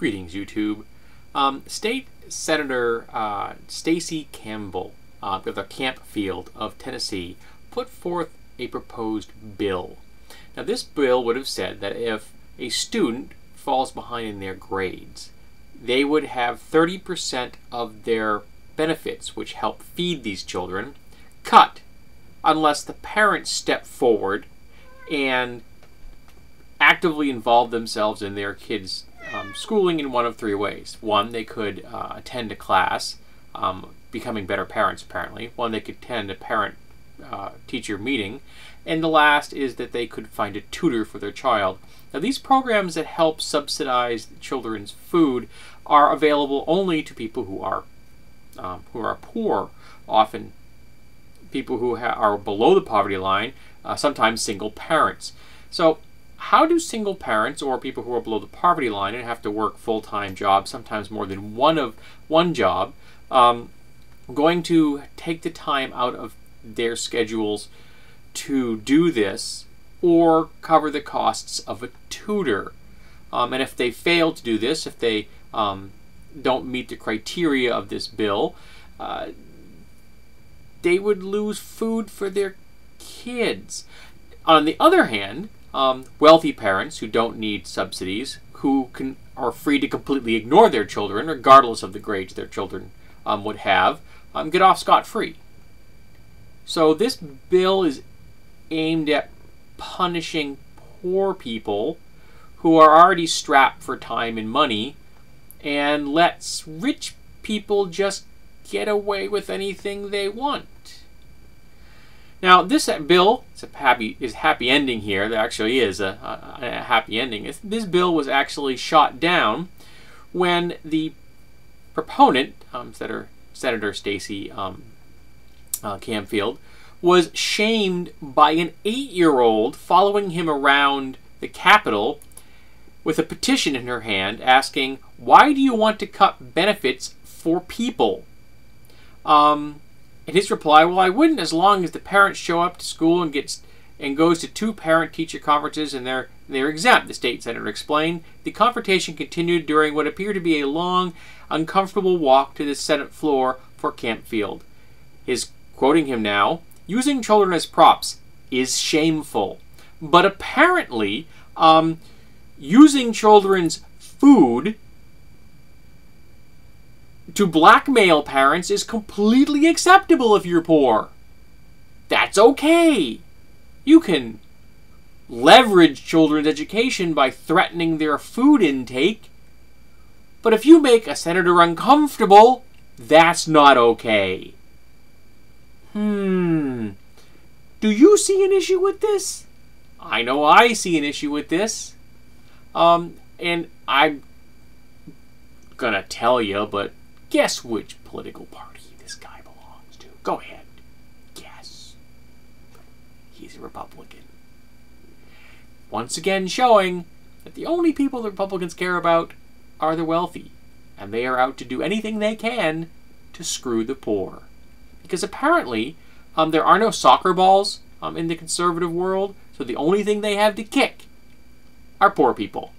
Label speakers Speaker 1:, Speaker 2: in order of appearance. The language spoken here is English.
Speaker 1: Greetings, YouTube. State Senator Stacey Campbell of the Campfield of Tennessee put forth a proposed bill. Now, this bill would have said that if a student falls behind in their grades, they would have 30% of their benefits, which help feed these children, cut unless the parents step forward and actively involve themselves in their kids' schooling in one of three ways. One, they could attend a class, becoming better parents apparently. One, they could attend a parent-teacher meeting. And the last is that they could find a tutor for their child. Now, these programs that help subsidize children's food are available only to people who are poor, often people who are below the poverty line, sometimes single parents. So how do single parents or people who are below the poverty line and have to work full-time jobs, sometimes more than one job, going to take the time out of their schedules to do this or cover the costs of a tutor? And if they fail to do this, if they don't meet the criteria of this bill, they would lose food for their kids. On the other hand, wealthy parents who don't need subsidies, who are free to completely ignore their children, regardless of the grades their children would have, get off scot-free. So this bill is aimed at punishing poor people who are already strapped for time and money, and lets rich people just get away with anything they want. Now, this bill is happy ending here. There actually is a happy ending. This bill was actually shot down when the proponent, Senator Stacey Campfield, was shamed by an 8-year-old following him around the Capitol with a petition in her hand asking, "Why do you want to cut benefits for people?" And his reply, "Well, I wouldn't, as long as the parents show up to school and goes to 2 parent-teacher conferences and they're exempt," the state senator explained. The confrontation continued during what appeared to be a long, uncomfortable walk to the Senate floor for Campfield. Quoting him now, "Using children as props is shameful, but apparently using children's food to blackmail parents is completely acceptable if you're poor. That's okay. You can leverage children's education by threatening their food intake, but if you make a senator uncomfortable, that's not okay." Do you see an issue with this? I know I see an issue with this. And I'm gonna tell you, but guess which political party this guy belongs to? Go ahead. Guess. He's a Republican. Once again showing that the only people the Republicans care about are the wealthy. And they are out to do anything they can to screw the poor. Because apparently there are no soccer balls in the conservative world, so the only thing they have to kick are poor people.